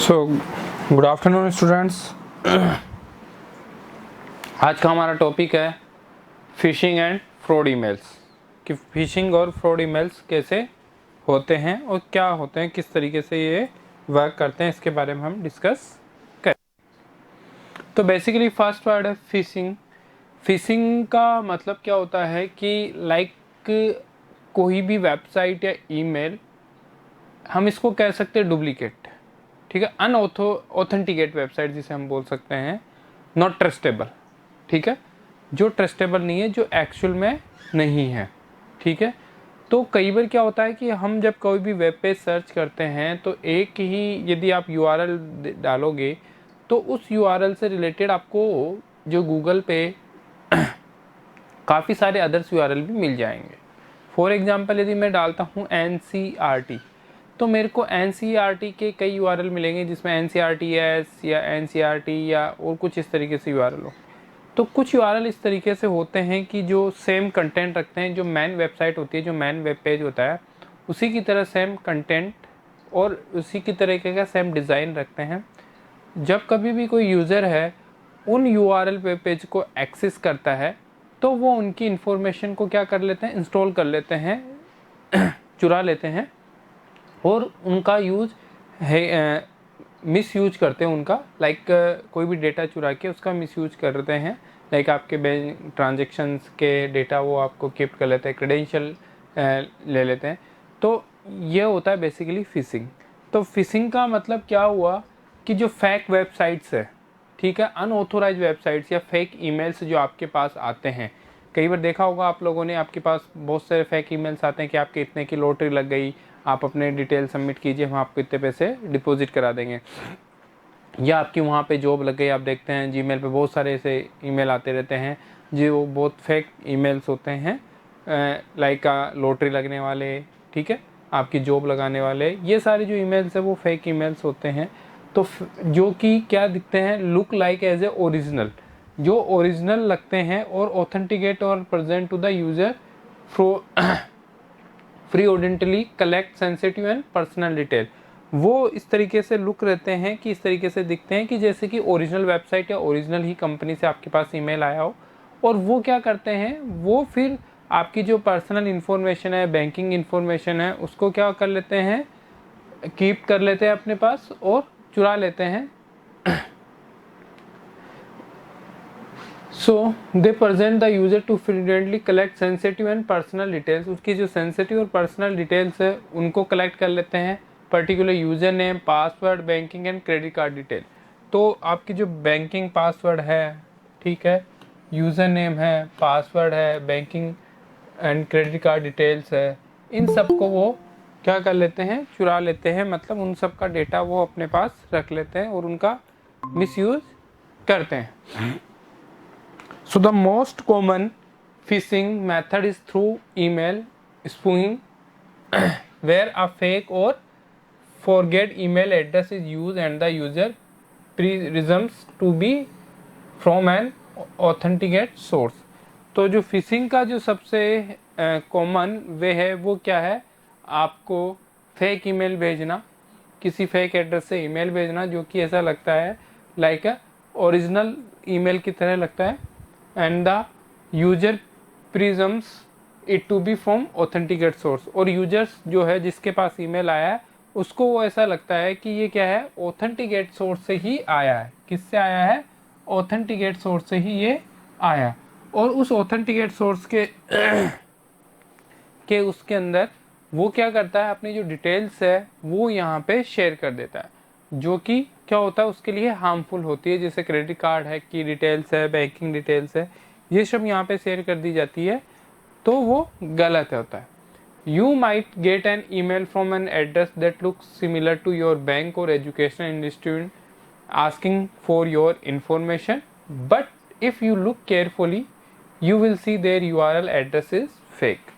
So good afternoon students. आज का हमारा टॉपिक है फिशिंग एंड फ्रॉड ईमेल्स कि फिशिंग और फ्रॉड ईमेल्स कैसे होते हैं और क्या होते हैं, किस तरीके से ये वर्क करते हैं, इसके बारे में हम डिस्कस करें। तो बेसिकली फर्स्ट वर्ड है फिशिंग। फिशिंग का मतलब क्या होता है कि लाइक कोई भी वेबसाइट या ईमेल, हम इसको कह सकते हैं डुप्लीकेट, ठीक है, अनऑथेंटिकेट वेबसाइट जिसे हम बोल सकते हैं, नॉट ट्रस्टेबल, ठीक है, जो ट्रस्टेबल नहीं है, जो एक्चुअल में नहीं है, ठीक है। तो कई बार क्या होता है कि हम जब कोई भी वेब पेज सर्च करते हैं तो एक ही यदि आप यूआरएल डालोगे तो उस यूआरएल से रिलेटेड आपको जो गूगल पे काफ़ी सारे अदर्स यूआरएल भी मिल जाएंगे। फॉर एग्जांपल यदि मैं डालता हूँ NCERT तो मेरे को NCERT के कई यूआरएल मिलेंगे जिसमें NCERTS या NCERT या और कुछ इस तरीके से यूआरएल हो। तो कुछ यूआरएल इस तरीके से होते हैं कि जो सेम कंटेंट रखते हैं, जो मेन वेबसाइट होती है, जो मेन वेब पेज होता है उसी की तरह सेम कंटेंट और उसी की तरीके का सेम डिज़ाइन रखते हैं। जब कभी भी कोई यूज़र है उन यूआरएल वेब पेज को एक्सेस करता है तो वो उनकी इन्फॉर्मेशन को क्या कर लेते हैं, इंस्टॉल कर लेते हैं, चुरा लेते हैं और उनका यूज़ है, मिस यूज करते हैं उनका, लाइक कोई भी डेटा चुरा के उसका मिस यूज करते हैं। लाइक आपके बैंक ट्रांजेक्शन्स के डेटा वो आपको कीप कर लेते हैं, क्रेडेंशियल ले लेते हैं। तो ये होता है बेसिकली फिशिंग। तो फिशिंग का मतलब क्या हुआ कि जो फेक वेबसाइट्स है, ठीक है, अनऑथोराइज वेबसाइट्स या फेक ईमेल्स जो आपके पास आते हैं, कई बार देखा होगा आप लोगों ने, आपके पास बहुत सारे फेक ईमेल्स आते हैं कि आपके इतने की लॉटरी लग गई, आप अपने डिटेल सबमिट कीजिए, हम आपको इतने पैसे डिपॉजिट करा देंगे, या आपकी वहाँ पे जॉब लग गई। आप देखते हैं जीमेल पे बहुत सारे ऐसे ईमेल आते रहते हैं जो बहुत फेक ईमेल्स होते हैं, लाइक लॉटरी लगने वाले, ठीक है, आपकी जॉब लगाने वाले, ये सारे जो ईमेल्स है वो फेक ईमेल्स होते हैं। तो जो कि क्या दिखते हैं, look like as a original, जो ओरिजिनल लगते हैं और ऑथेंटिकेट और present to the user frequently collect sensitive and personal detail. वो इस तरीके से लुक रहते हैं कि इस तरीके से दिखते हैं कि जैसे कि ओरिजिनल वेबसाइट या ओरिजिनल ही कंपनी से आपके पास ईमेल आया हो। और वो क्या करते हैं, वो फिर आपकी जो पर्सनल इन्फॉर्मेशन है, बैंकिंग इन्फॉर्मेशन है, उसको क्या कर लेते हैं, कीप कर लेते हैं अपने पास और चुरा लेते हैं। So they present the user to frequently collect sensitive and personal details. उसकी जो सेंसिटिव और पर्सनल डिटेल्स है उनको कलेक्ट कर लेते हैं, particular user name, password, banking and credit card detail. तो आपकी जो बैंकिंग पासवर्ड है, ठीक है, यूजर नेम है, पासवर्ड है, banking and credit card details है, इन सब को वो क्या कर लेते हैं, चुरा लेते हैं, मतलब उन सब का डेटा वो अपने पास रख लेते हैं और उनका मिसयूज करते हैं। So the most common phishing method is through email spoofing, where a fake or forget email address is used and the user presumes to be from an authenticate source। तो जो फिशिंग का जो सबसे common वे है वो क्या है, आपको फेक ईमेल भेजना, किसी फेक एड्रेस से ईमेल भेजना जो कि ऐसा लगता है लाइक ओरिजिनल ईमेल की तरह लगता है, and the user presumes it to be from authenticate source. और यूजर्स जो है जिसके पास ईमेल आया है उसको वो ऐसा लगता है कि ये क्या है, ऑथेंटिकेट सोर्स से ही आया है। किससे आया है, ऑथेंटिकेट सोर्स से ही ये आया। और उस ऑथेंटिकेट सोर्स के उसके अंदर वो क्या करता है, अपनी जो डिटेल्स है वो यहाँ पे शेयर कर देता है, जो कि क्या होता है उसके लिए हार्मफुल होती है। जैसे क्रेडिट कार्ड है की डिटेल्स है, बैंकिंग डिटेल्स है, ये सब यहाँ पे शेयर कर दी जाती है, तो वो गलत होता है। You might get an email from an address that looks similar to your bank और education institute asking for your information, but if you look carefully you will see their URL address is fake।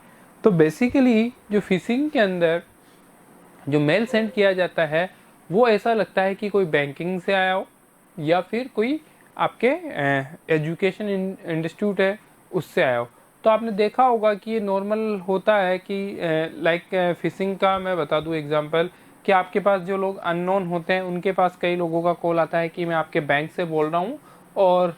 तो basically जो fishing के अंदर जो mail send किया जाता है वो ऐसा लगता है कि कोई बैंकिंग से आया हो या फिर कोई आपके एजुकेशन इंस्टीट्यूट है उससे आया हो। तो आपने देखा होगा कि ये नॉर्मल होता है कि लाइक फिशिंग का मैं बता दूं एग्जांपल, कि आपके पास जो लोग अननोन होते हैं उनके पास कई लोगों का कॉल आता है कि मैं आपके बैंक से बोल रहा हूँ और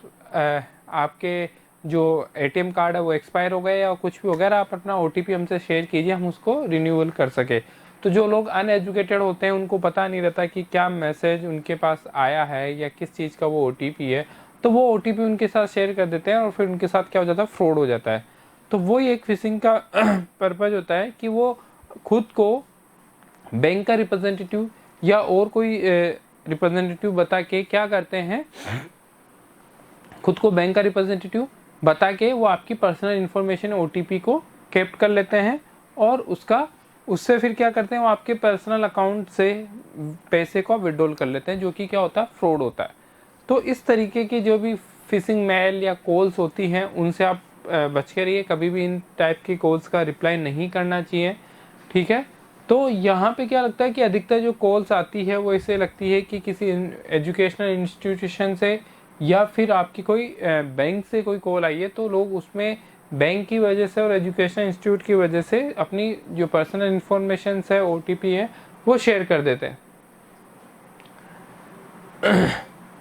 आपके जो एटीएम कार्ड है वो एक्सपायर हो गए या कुछ भी वगैरह, आप अपना ओटीपी हमसे शेयर कीजिए, हम उसको रिन्यूअल कर सके। तो जो लोग अनएजुकेटेड होते हैं उनको पता नहीं रहता कि क्या मैसेज उनके पास आया है या किस चीज़ का वो ओटीपी है, तो वो ओटीपी उनके साथ शेयर कर देते हैं और फिर उनके साथ क्या हो जाता है, फ्रॉड हो जाता है। तो वही एक फिशिंग का पर्पज होता है कि वो खुद को बैंक का रिप्रेजेंटेटिव या और कोई रिप्रेजेंटेटिव बता के क्या करते हैं, खुद को बैंक का रिप्रेजेंटेटिव बता के वो आपकी पर्सनल इन्फॉर्मेशन ओटीपी को कैप्ट कर लेते हैं और उससे फिर क्या करते हैं, वो आपके पर्सनल अकाउंट से पैसे को विड्रॉल कर लेते हैं, जो कि क्या होता है, फ्रॉड होता है। तो इस तरीके की जो भी फिशिंग मेल या कॉल्स होती हैं उनसे आप बच के रहिए, कभी भी इन टाइप की कॉल्स का रिप्लाई नहीं करना चाहिए, ठीक है। तो यहाँ पे क्या लगता है कि अधिकतर जो कॉल्स आती है वो इससे लगती है कि किसी एजुकेशनल इंस्टीट्यूशन से या फिर आपकी कोई बैंक से कोई कॉल आई है, तो लोग उसमें बैंक की वजह से और एजुकेशनल इंस्टीट्यूट की वजह से अपनी जो पर्सनल इंफॉर्मेशन है, ओटीपी है, वो शेयर कर देते हैं।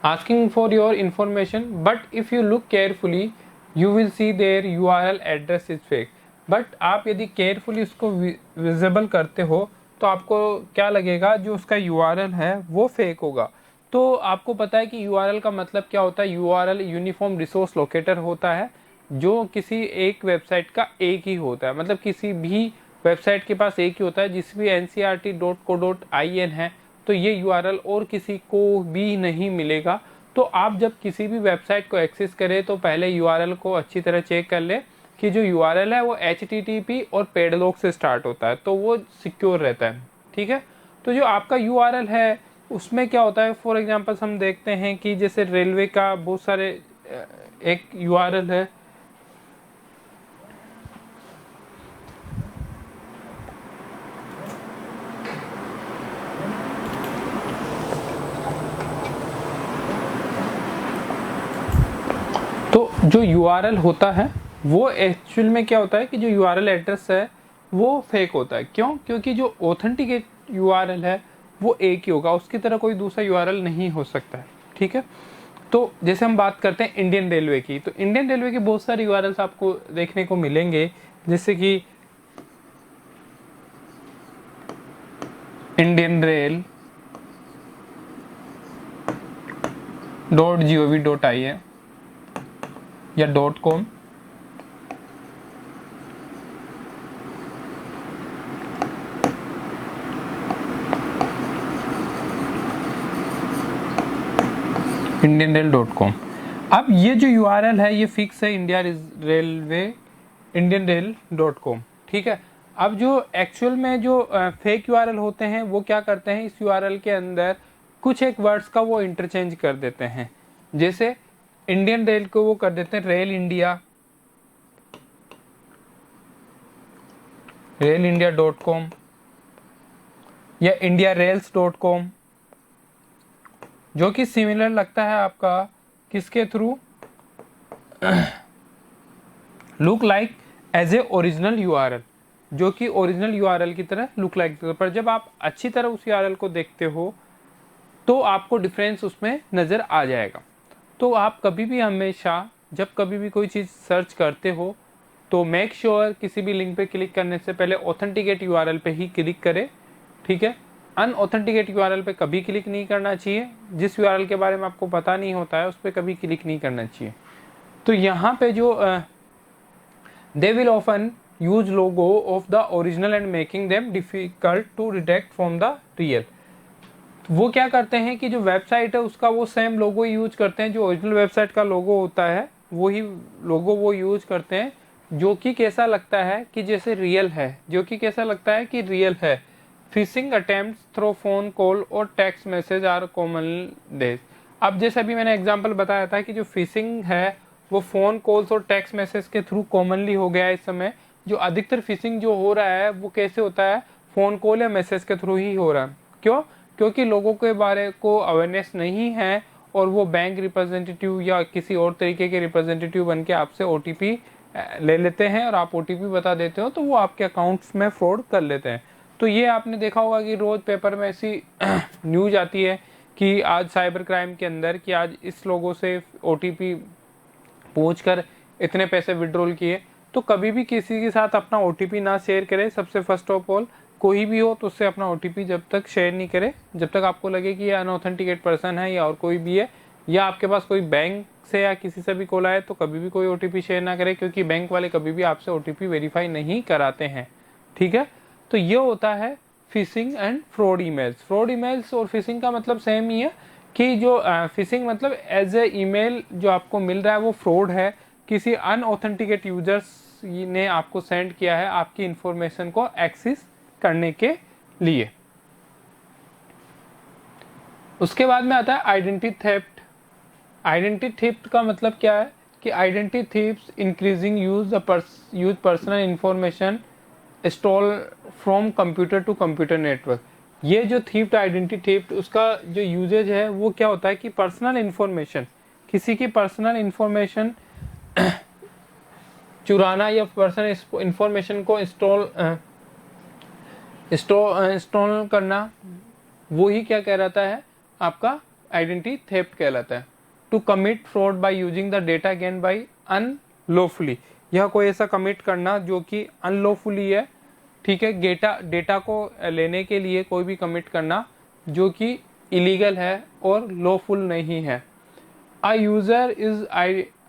Asking for your information, but if you look carefully, you will see their URL address is fake. But आप यदि केयरफुली उसको विजिबल करते हो तो आपको क्या लगेगा, जो उसका URL है वो फेक होगा। तो आपको पता है कि URL का मतलब क्या होता है, URL यूनिफॉर्म रिसोर्स लोकेटर होता है, जो किसी एक वेबसाइट का एक ही होता है, मतलब किसी भी वेबसाइट के पास एक ही होता है। जिस भी ncrt.co.in है तो ये URL और किसी को भी नहीं मिलेगा। तो आप जब किसी भी वेबसाइट को एक्सेस करें तो पहले URL को अच्छी तरह चेक कर ले कि जो URL है वो HTTP और पेडलॉक से स्टार्ट होता है, तो वो सिक्योर रहता है, ठीक है। तो जो आपका URL है उसमें क्या होता है, फॉर एग्जांपल हम देखते हैं कि जैसे रेलवे का बहुत सारे एक URL है, तो जो URL होता है वो एक्चुअल में क्या होता है कि जो URL एड्रेस है वो फेक होता है। क्यों? क्योंकि जो ऑथेंटिकेट URL है वो एक ही होगा, उसकी तरह कोई दूसरा URL नहीं हो सकता है, ठीक है। तो जैसे हम बात करते हैं इंडियन रेलवे की, तो इंडियन रेलवे के बहुत सारे URLs आपको देखने को मिलेंगे, जैसे कि indianrail.gov.in या .com, indianrail.com। अब ये जो URL है ये फिक्स है, indianrail.com, ठीक है। अब जो एक्चुअल में जो फेक URL होते हैं वो क्या करते हैं, इस URL के अंदर कुछ एक वर्ड्स का वो इंटरचेंज कर देते हैं। जैसे इंडियन रेल को वो कर देते हैं railindia.com या indiarails.com, जो कि सिमिलर लगता है आपका किसके through, look like as a original URL, जो कि ओरिजिनल URL की तरह लुक लाइक, पर जब आप अच्छी तरह उस URL को देखते हो तो आपको डिफरेंस उसमें नज़र आ जाएगा। तो आप कभी भी हमेशा जब कभी भी कोई चीज़ सर्च करते हो तो मेक श्योर किसी भी लिंक पे क्लिक करने से पहले ऑथेंटिकेट URL पे ही क्लिक करें, ठीक है। अनऑथेंटिकेट URL पे कभी क्लिक नहीं करना चाहिए, जिस URL के बारे में आपको पता नहीं होता है उस पर कभी क्लिक नहीं करना चाहिए। तो यहाँ पे जो they will often use logo of the original and making them difficult to detect from the real. वो क्या करते हैं कि जो वेबसाइट है उसका वो सेम लोगो यूज करते हैं, जो ओरिजिनल वेबसाइट का लोगो होता है वही लोगो वो यूज करते हैं, जो कि कैसा लगता है कि जैसे रियल है, जो कि कैसा लगता है कि रियल है। Phishing attempts through phone call और text message are common days. अब जैसे अभी मैंने एग्जांपल बताया था कि जो फिशिंग है वो फ़ोन कॉल्स और टेक्स्ट मैसेज के थ्रू कॉमनली हो गया है इस समय। जो अधिकतर फिशिंग जो हो रहा है वो कैसे होता है, फ़ोन कॉल या मैसेज के थ्रू ही हो रहा है। क्यों? क्योंकि लोगों के बारे को अवेयरनेस नहीं है और वो बैंक रिप्रेजेंटेटिव या किसी और तरीके के रिप्रेजेंटेटिव बन के आपसे OTP ले लेते हैं और आप OTP बता देते हो तो वो आपके अकाउंट्स में फ्रॉड कर लेते हैं। तो ये आपने देखा होगा कि रोज़ पेपर में ऐसी न्यूज़ आती है कि आज साइबर क्राइम के अंदर कि आज इस लोगों से OTP पूछकर इतने पैसे विड्रॉल किए। तो कभी भी किसी के साथ अपना OTP ना शेयर करें। सबसे फर्स्ट ऑफ ऑल कोई भी हो तो उससे अपना OTP जब तक शेयर नहीं करे, जब तक आपको लगे कि ये अनऑथेंटिकेट पर्सन है या और कोई भी है, या आपके पास कोई बैंक से या किसी से भी कॉल आए तो कभी भी कोई OTP शेयर ना करें, क्योंकि बैंक वाले कभी भी आपसे OTP वेरीफाई नहीं कराते हैं। ठीक है, तो ये होता है fishing and fraud emails. Fraud emails और फिशिंग का मतलब सेम ही है कि जो फिशिंग मतलब एज ए ईमेल जो आपको मिल रहा है वो फ्रॉड है, किसी अनऑथेंटिकेट यूजर्स ने आपको सेंड किया है आपकी इंफॉर्मेशन को एक्सेस करने के लिए। उसके बाद में आता है आइडेंटिटी थेफ्ट। आइडेंटिटी थेफ्ट का मतलब क्या है कि identity thieves increasing use personal information stole from computer to computer network. ये जो थीफ्ट आइडेंटिटी थीफ्ट उसका जो यूजेज है वो क्या होता है कि पर्सनल इंफॉर्मेशन, किसी की पर्सनल इंफॉर्मेशन चुराना या पर्सनल इंफॉर्मेशन को इंस्टॉल करना, वो ही क्या कहलाता है आपका आइडेंटिटी थेफ्ट कहलाता है। To commit fraud by using the data gain by unlawfully, यह कोई ऐसा कमिट करना जो कि अनलॉफुली है। ठीक है, डेटा को लेने के लिए कोई भी कमिट करना जो कि इलीगल है और लॉफुल नहीं है। A user is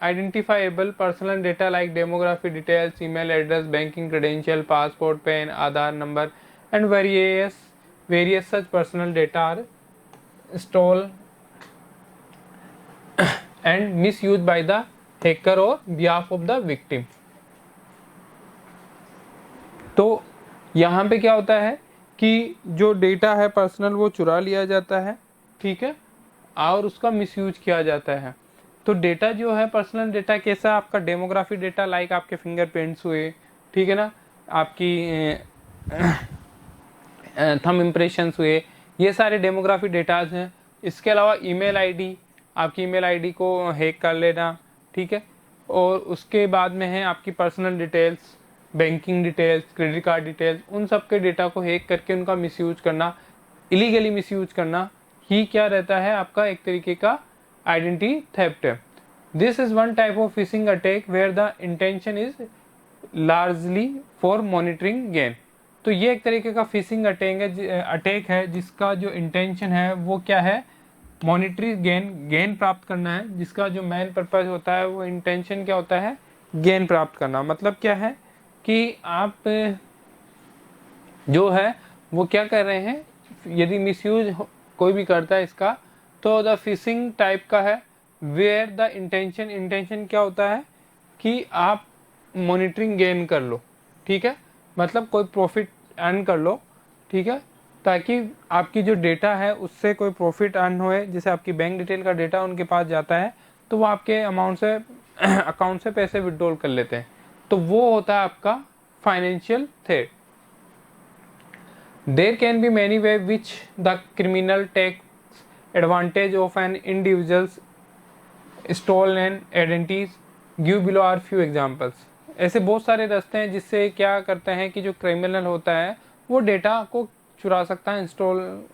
identifiable personal data like demography details, email address, banking credential, passport, PAN, Aadhaar number and various such personal data are stole and misuse by the hacker or behalf of the victim. तो यहाँ पे क्या होता है कि जो data है personal वो चुरा लिया जाता है। ठीक है, और उसका मिसयूज किया जाता है। तो डेटा जो है पर्सनल डेटा कैसा, आपका डेमोग्राफी डेटा लाइक आपके फिंगरप्रिंट्स हुए, ठीक है ना, आपकी थंब इम्प्रेशंस हुए, ये सारे डेमोग्राफी डेटाज हैं। इसके अलावा ईमेल आईडी, आपकी ईमेल आईडी को हैक कर लेना। ठीक है, और उसके बाद में है आपकी personal details, banking details, credit card details, उन सब के डेटा को हैक करके उनका मिसयूज करना, इलीगली मिसयूज करना ही क्या रहता है आपका एक तरीके का आइडेंटिटी थेफ्ट है। This is one type of phishing attack where the intention is largely for monitoring gain. तो ये एक तरीके का फिशिंग अटैक है जिसका जो इंटेंशन है वो क्या है, मॉनिटरी गेन प्राप्त करना है। जिसका जो मेन पर्पज होता है वो इंटेंशन क्या होता है, गेन प्राप्त करना। मतलब क्या है कि आप जो है वो क्या कर रहे हैं, यदि मिसयूज कोई भी करता है इसका तो द फिशिंग टाइप का है वेयर द इंटेंशन क्या होता है कि आप मॉनिटरिंग गेन कर लो। ठीक है, मतलब कोई प्रॉफिट अर्न कर लो। ठीक है, ताकि आपकी जो डेटा है उससे कोई प्रॉफिट अर्न होए। जैसे आपकी बैंक डिटेल का डेटा उनके पास जाता है तो वो आपके अकाउंट से पैसे विड्रॉल कर लेते हैं। तो वो होता है आपका financial threat. There can be many ways which the criminal takes advantage of an individual's stolen identities. Give below are few examples. ऐसे बहुत सारे रास्ते हैं जिससे क्या करते हैं कि जो क्रिमिनल होता है वो डेटा को चुरा सकता है, इंस्टॉल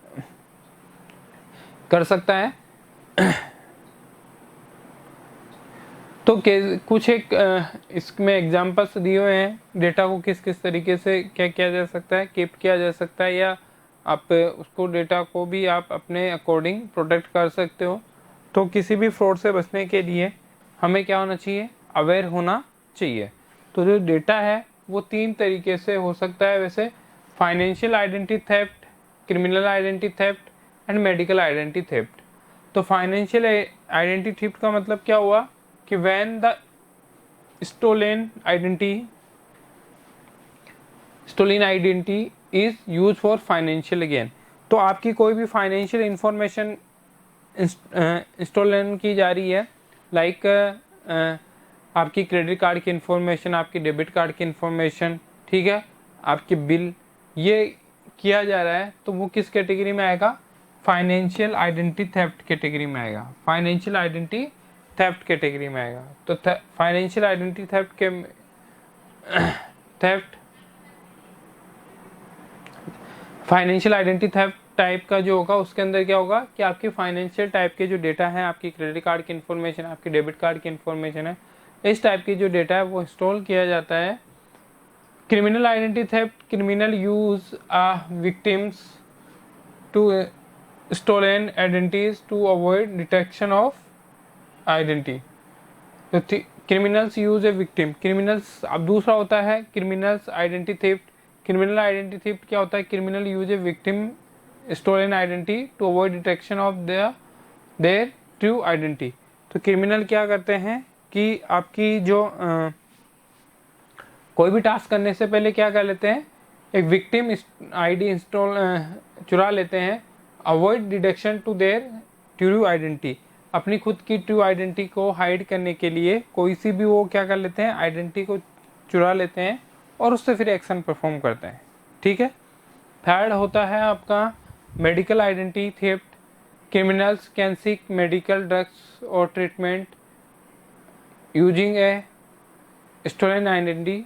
कर सकता है। तो कुछ एक इसमें एग्जांपल्स दिए हुए हैं डेटा को किस किस तरीके से क्या किया जा सकता है, कीप किया जा सकता है, या आप उसको डेटा को भी आप अपने अकॉर्डिंग प्रोटेक्ट कर सकते हो। तो किसी भी फ्रॉड से बचने के लिए हमें क्या होना चाहिए, अवेयर होना चाहिए। तो जो डेटा है वो 3 तरीके से हो सकता है वैसे, financial identity theft, criminal identity theft and medical identity theft. तो फाइनेंशियल आइडेंटिटी थेफ्ट का मतलब क्या हुआ कि when the stolen identity is used for financial gain। तो आपकी कोई भी फाइनेंशियल इंफॉर्मेशन स्टोलन की जा रही है, लाइक आपकी क्रेडिट कार्ड की इंफॉर्मेशन, आपकी डेबिट कार्ड की इंफॉर्मेशन, ठीक है, आपकी बिल, ये किया जा रहा है तो वो किस कैटेगरी में आएगा, फाइनेंशियल आइडेंटिटी थेफ्ट कैटेगरी में आएगा। फाइनेंशियल आइडेंटिटी थेफ्ट कैटेगरी में आएगा। तो financial identity theft financial identity theft type का जो होगा उसके अंदर क्या होगा कि आपके फाइनेंशियल टाइप के जो डेटा है, आपकी क्रेडिट कार्ड की इन्फॉर्मेशन, आपकी डेबिट कार्ड की इन्फॉर्मेशन है, इस टाइप की जो डेटा है वो स्टोर किया जाता है। Criminal identity theft, criminal use victims to stolen identities to avoid detection of identity. तो criminals use a victim, criminals. अब दूसरा होता है criminals identity theft. Criminal identity theft क्या होता है? Criminal use a victim stolen identity to avoid detection of their true identity. तो criminal क्या करते हैं कि आपकी जो कोई भी टास्क करने से पहले क्या कर लेते हैं, एक विक्टिम आईडी इंस्टॉल चुरा लेते हैं, avoid detection to their true identity. अपनी खुद की ट्रू आइडेंटिटी को हाइड करने के लिए कोई सी भी वो क्या कर लेते हैं, आइडेंटिटी को चुरा लेते हैं और उससे फिर एक्शन परफॉर्म करते हैं। ठीक है। थर्ड होता है आपका medical identity theft. Criminals can seek medical drugs और treatment using a stolen identity.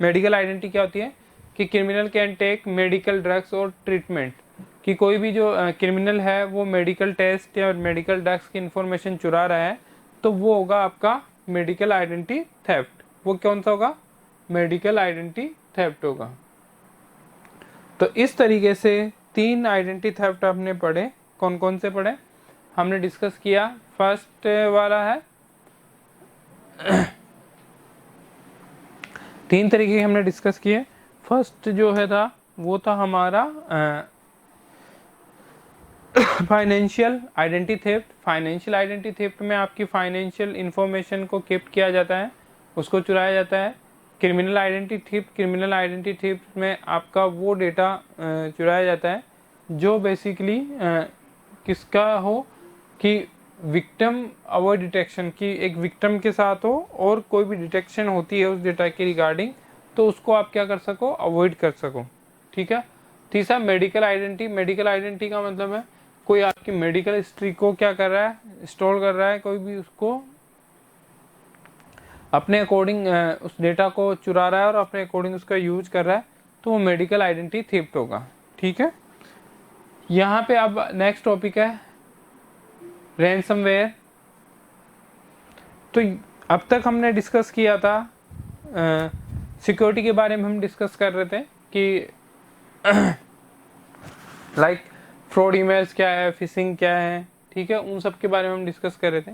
Medical identity क्या होती है कि criminal can take medical drugs और ट्रीटमेंट, कि कोई भी जो क्रिमिनल है वो मेडिकल टेस्ट या मेडिकल ड्रग्स की इंफॉर्मेशन चुरा रहा है तो वो होगा आपका मेडिकल आइडेंटिटी थेफ्ट। वो कौन सा होगा? मेडिकल आइडेंटिटी थेफ्ट होगा। तो इस तरीके से 3 आइडेंटिटी थेफ्ट आपने पढ़े। कौन कौन से पढ़े हमने डिस्कस किया। फर्स्ट वाला है 3 तरीके के हमने डिस्कस किए। फर्स्ट जो है था वो था हमारा financial identity theft. Financial identity theft में आपकी फाइनेंशियल इंफॉर्मेशन को कीप किया जाता है, उसको चुराया जाता है। Criminal identity theft, criminal identity theft में आपका वो डेटा चुराया जाता है जो बेसिकली किसका हो कि विक्टिम अवॉइड डिटेक्शन, की एक विक्टिम के साथ हो और कोई भी डिटेक्शन होती है उस डेटा के रिगार्डिंग तो उसको आप क्या कर सको, अवॉइड कर सको। ठीक है। तीसरा मेडिकल आइडेंटिटी। मेडिकल आइडेंटिटी का मतलब है कोई आपकी मेडिकल हिस्ट्री को क्या कर रहा है, स्टोर कर रहा है, कोई भी उसको अपने अकॉर्डिंग उस डेटा को चुरा रहा है और अपने अकॉर्डिंग उसका यूज कर रहा है तो वो मेडिकल आइडेंटिटी थेफ्ट होगा। ठीक है। यहाँ पे अब नेक्स्ट टॉपिक है रैनसमवेयर। तो अब तक हमने डिस्कस किया था सिक्योरिटी के बारे में, हम डिस्कस कर रहे थे कि लाइक फ्रॉड ईमेल्स क्या है, फिशिंग क्या है। ठीक है, उन सब के बारे में हम डिस्कस कर रहे थे।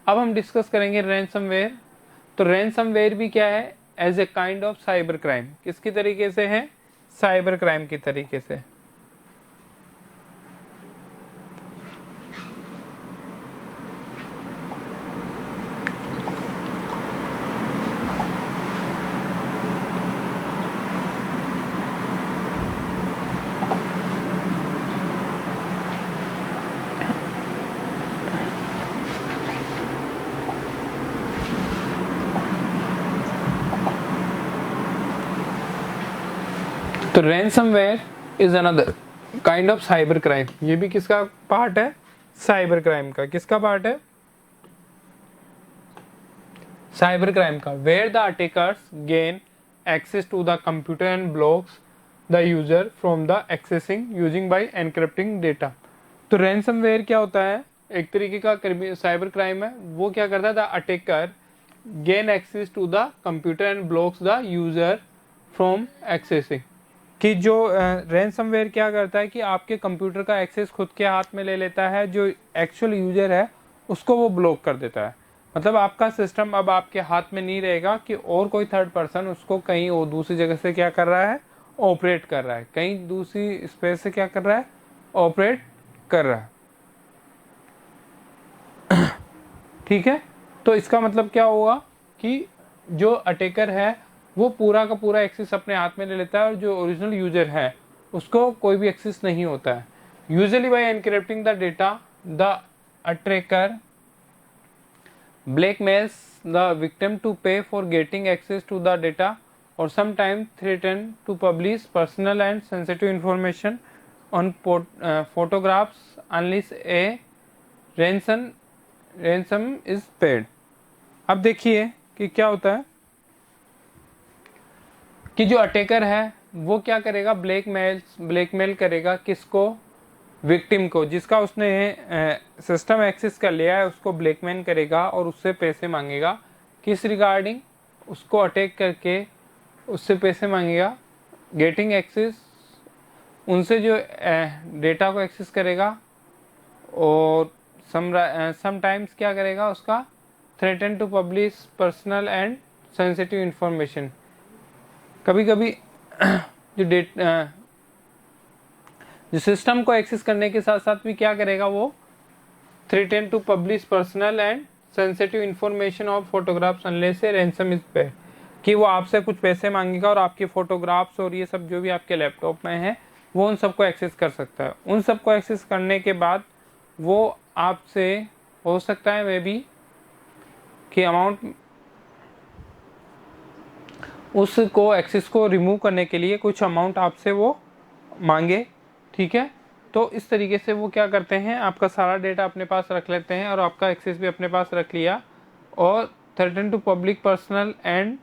अब हम डिस्कस करेंगे रैनसमवेयर। तो रैनसमवेयर भी क्या है? As a kind of cyber crime. किसकी तरीके से है? साइबर क्राइम की तरीके से। तो ransomware is another kind of cyber crime. ये भी किसका पार्ट है? साइबर क्राइम का। किसका पार्ट है? साइबर क्राइम का। Where the attackers gain access to the computer and blocks the user from the accessing using by encrypting data. तो ransomware क्या होता है? एक तरीके का साइबर क्राइम है। वो क्या करता है? The attacker gain access to the computer and blocks the user from accessing, कि जो रैनसमवेयर क्या करता है कि आपके कंप्यूटर का एक्सेस खुद के हाथ में ले लेता है, जो एक्चुअल यूजर है उसको वो ब्लॉक कर देता है। मतलब आपका सिस्टम अब आपके हाथ में नहीं रहेगा कि और कोई थर्ड पर्सन उसको कहीं और दूसरी जगह से क्या कर रहा है, ऑपरेट कर रहा है, कहीं दूसरी स्पेस से क्या कर रहा है, ऑपरेट कर रहा है। ठीक है। तो इसका मतलब क्या होगा कि जो अटैकर है वो पूरा का पूरा एक्सेस अपने हाथ में ले लेता है और जो ओरिजिनल यूजर है उसको कोई भी एक्सेस नहीं होता है। Usually by encrypting the data the attacker blackmails the victim to pay for getting access to the data or sometimes threaten to publish personal and sensitive information on photographs unless a ransom is paid। अब देखिए कि क्या होता है कि जो attacker है वो क्या करेगा, ब्लैकमेल करेगा किसको, विक्टिम को, जिसका उसने सिस्टम एक्सेस कर लिया है उसको ब्लैकमेल करेगा और उससे पैसे मांगेगा। किस रिगार्डिंग, उसको अटैक करके उससे पैसे मांगेगा, गेटिंग एक्सेस, उनसे जो डेटा को एक्सेस करेगा, और समटाइम्स क्या करेगा, उसका threaten to publish personal and sensitive information. कभी कभी जो सिस्टम को एक्सेस करने के साथ साथ भी क्या करेगा, वो threaten to publish personal and sensitive information of photographs unless a ransom is paid, कि वो आपसे कुछ पैसे मांगेगा और आपकी फोटोग्राफ्स और ये सब जो भी आपके लैपटॉप में है वो उन सबको एक्सेस कर सकता है। उन सबको एक्सेस करने के बाद वो आपसे हो सकता है मे बी कि अमाउंट, उसको एक्सेस को रिमूव करने के लिए कुछ अमाउंट आपसे वो मांगे, ठीक है। तो इस तरीके से वो क्या करते हैं, आपका सारा डेटा अपने पास रख लेते हैं और आपका एक्सेस भी अपने पास रख लिया, और threaten to public personal and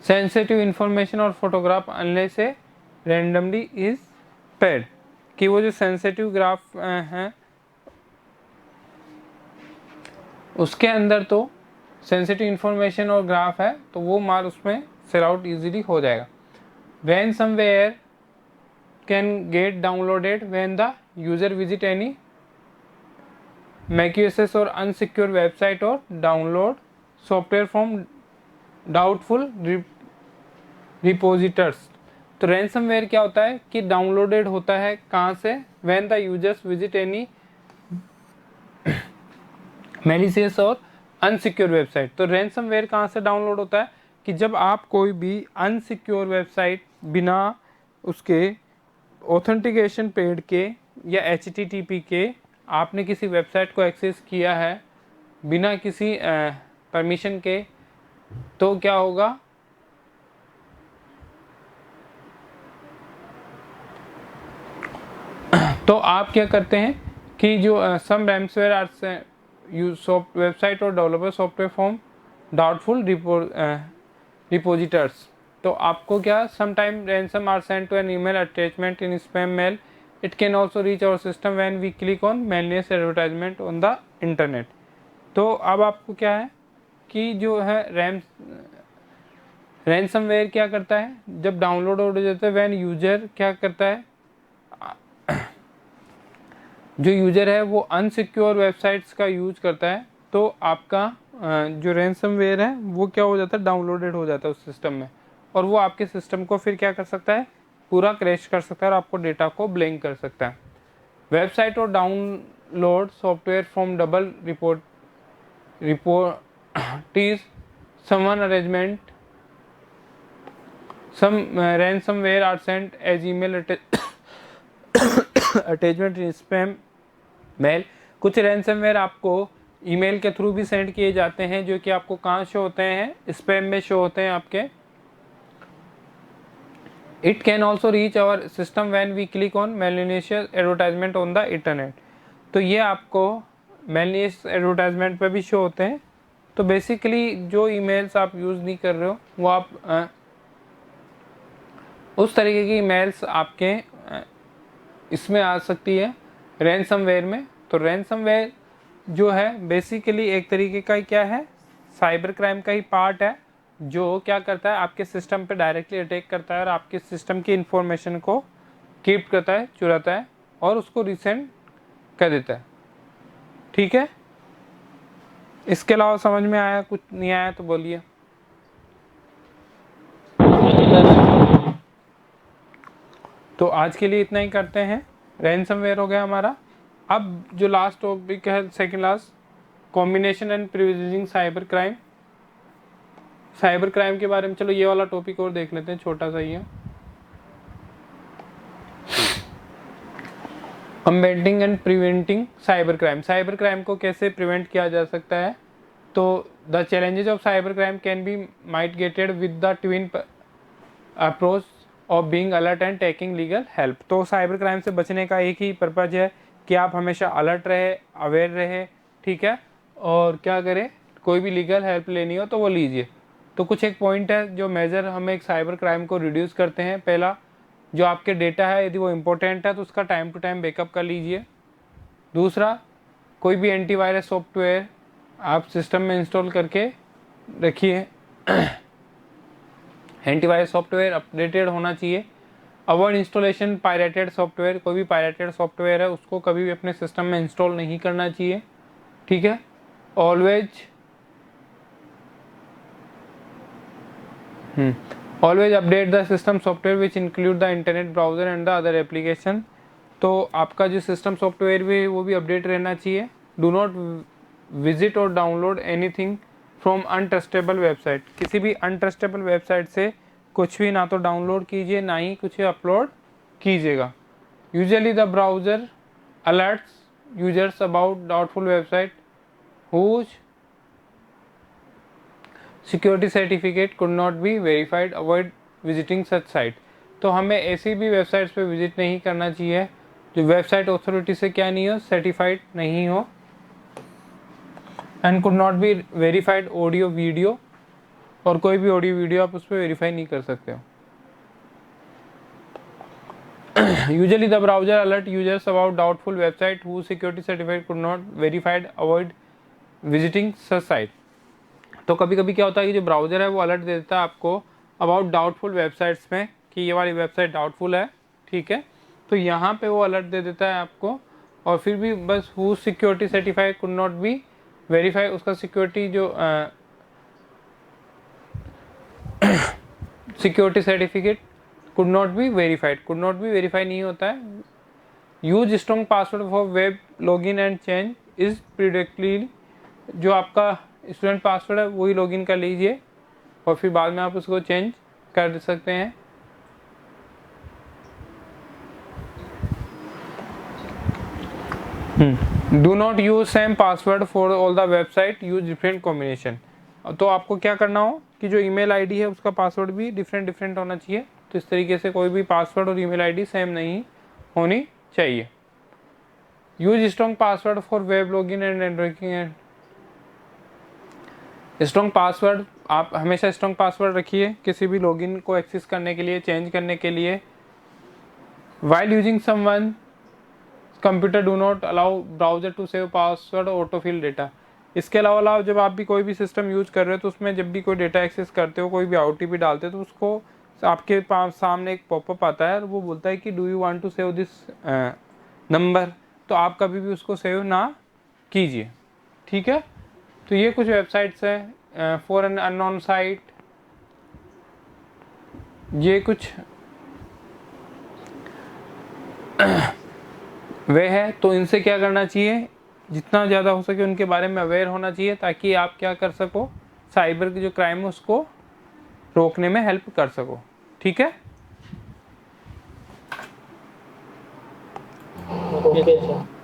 sensitive information और फोटोग्राफ अनलेस से रैंडमली इज पेड, कि वो जो सेंसिटिव ग्राफ हैं उसके अंदर तो सेंसिटिव इंफॉर्मेशन और ग्राफ है तो वो माल उसमें सेल आउट इजीली हो जाएगा। ransomware can get downloaded when the user visit any malicious or unsecure website or download software from doubtful repositories। तो ransomware क्या होता है कि डाउनलोडेड होता है कहाँ से, when the users visit any malicious और अनसिक्योर वेबसाइट। तो रैंसमवेयर कहाँ से डाउनलोड होता है कि जब आप कोई भी अनसिक्योर वेबसाइट बिना उसके ऑथेंटिकेशन पेड के या HTTP के आपने किसी वेबसाइट को एक्सेस किया है बिना किसी परमिशन के, तो क्या होगा, तो आप क्या करते हैं कि जो some ransomware are use website और developer software form doubtful repositories. तो आपको क्या, some time ransom are send to an email attachment in spam mail, it can also reach our system when we click on malicious advertisement on the internet. तो अब आपको क्या है कि जो है रैंसमवेयर क्या करता है, जब डाउनलोड हो जाता है व्हेन यूजर क्या करता है, जो यूज़र है वो अनसिक्योर वेबसाइट्स का यूज करता है, तो आपका जो रैंसमवेयर है वो क्या हो जाता है, डाउनलोडेड हो जाता है उस सिस्टम में, और वो आपके सिस्टम को फिर क्या कर सकता है, पूरा क्रैश कर सकता है और आपको डेटा को ब्लैंक कर सकता है। वेबसाइट और डाउनलोड सॉफ्टवेयर फ्रॉम डबल रिपोर्टीज someone arrangement, some ransomware are sent as email attachment in spam mail. कुछ रैंसमवेयर आपको ईमेल के थ्रू भी सेंड किए जाते हैं जो कि आपको कहाँ शो होते हैं, स्पैम में शो होते हैं आपके। It can also reach our system when we click on malicious advertisement on the internet. तो ये आपको मेलिशियस एडवर्टाइजमेंट पे भी शो होते हैं। तो बेसिकली जो ईमेल्स आप यूज़ नहीं कर रहे हो वो आप उस तरीके की ईमेल्स आपके इसमें आ सकती है रैंसमवेयर में। तो रैंसमवेयर जो है बेसिकली एक तरीके का क्या है, साइबर क्राइम का ही पार्ट है, जो क्या करता है आपके सिस्टम पे डायरेक्टली अटैक करता है और आपके सिस्टम की इंफॉर्मेशन को कीप करता है, चुराता है और उसको रीसेंड कर देता है। ठीक है, इसके अलावा समझ में आया, कुछ नहीं आया तो बोलिए। तो आज के लिए इतना ही करते हैं, रैंसमवेयर हो गया हमारा। अब जो लास्ट टॉपिक है, second last, combination and privileging cyber crime. Cyber crime के बारे में चलो ये वाला टॉपिक और देख लेते हैं, छोटा सा ही है। Combating and preventing cyber crime. Cyber crime को कैसे प्रिवेंट किया जा सकता है। तो the challenges of cyber crime can be mitigated with the twin approach of being alert and taking legal help. तो साइबर क्राइम से बचने का एक ही पर्पज है कि आप हमेशा अलर्ट रहे, अवेयर रहे, ठीक है, और क्या करें, कोई भी लीगल हेल्प लेनी हो तो वो लीजिए। तो कुछ एक पॉइंट है जो मेजर हमें एक साइबर क्राइम को रिड्यूस करते हैं। पहला, जो आपके डेटा है यदि वो इम्पोर्टेंट है तो उसका टाइम टू टाइम बैकअप कर लीजिए। दूसरा, कोई भी एंटीवायरस सॉफ्टवेयर आप सिस्टम में इंस्टॉल करके रखिए। एंटीवायरस सॉफ्टवेयर अपडेटेड होना चाहिए। अवॉइड इंस्टॉलेशन पायरेटेड सॉफ्टवेयर, कोई भी पायरेटेड सॉफ्टवेयर है उसको कभी भी अपने सिस्टम में इंस्टॉल नहीं करना चाहिए, ठीक है। Always update the system software which include the internet browser and the other application. तो आपका जो सिस्टम सॉफ्टवेयर भी है वो भी अपडेट रहना चाहिए। डू नॉट विजिट और डाउनलोड एनीथिंग फ्रॉम अनट्रस्टेबल वेबसाइट, किसी भी अनट्रस्टेबल वेबसाइट से कुछ भी ना तो डाउनलोड कीजिए ना ही कुछ अपलोड कीजिएगा। Usually the browser alerts users about doubtful website whose security certificate could not be verified, avoid visiting such site. तो हमें ऐसी भी वेबसाइट्स पे विजिट नहीं करना चाहिए जो वेबसाइट अथॉरिटी से क्या नहीं हो, सर्टिफाइड नहीं हो। And could not be verified audio video, और कोई भी ऑडियो वीडियो आप उस पर वेरीफाई नहीं कर सकते हो। Usually the browser alert users about doubtful website who security certificate could not verified, avoid visiting such site. तो कभी कभी क्या होता है कि जो ब्राउज़र है वो अलर्ट दे देता है आपको अबाउट डाउटफुल वेबसाइट्स में कि ये वाली वेबसाइट डाउटफुल है, ठीक है। तो यहाँ पे वो अलर्ट दे देता है आपको, और फिर भी बस who security certified could not be verify, उसका सिक्योरिटी जो security certificate could not be verified, could not be verify नहीं होता है। Use strong password for web login and change is periodically, जो आपका स्टूडेंट पासवर्ड है वही लॉगिन कर लीजिए और फिर बाद में आप उसको चेंज कर सकते हैं। Do not use same password for all the website, use different combination. तो आपको क्या करना हो कि जो ईमेल आईडी है उसका पासवर्ड भी डिफरेंट होना चाहिए। तो इस तरीके से कोई भी पासवर्ड और ईमेल आईडी सेम नहीं होनी चाहिए। Use strong password for web login and networking. Strong password, आप हमेशा स्ट्रॉन्ग पासवर्ड रखिए किसी भी लॉगिन को एक्सेस करने के लिए, चेंज करने के लिए। While using someone computer do not allow browser to save password autofill data. इसके अलावा जब आप भी कोई भी सिस्टम यूज कर रहे हो तो उसमें जब भी कोई डेटा एक्सेस करते हो, कोई भी OTP डालते हो, तो उसको आपके सामने एक पॉपअप आता है और वो बोलता है कि do you want to save this number. तो आप कभी भी उसको सेव ना कीजिए, ठीक है। तो ये कुछ वेबसाइट्स हैं फॉर एन अननोन साइट, ये कुछ वे है। तो इनसे क्या करना चाहिए, जितना ज़्यादा हो सके उनके बारे में अवेयर होना चाहिए ताकि आप क्या कर सको, साइबर की जो क्राइम है उसको रोकने में हेल्प कर सको, ठीक है। Okay sir.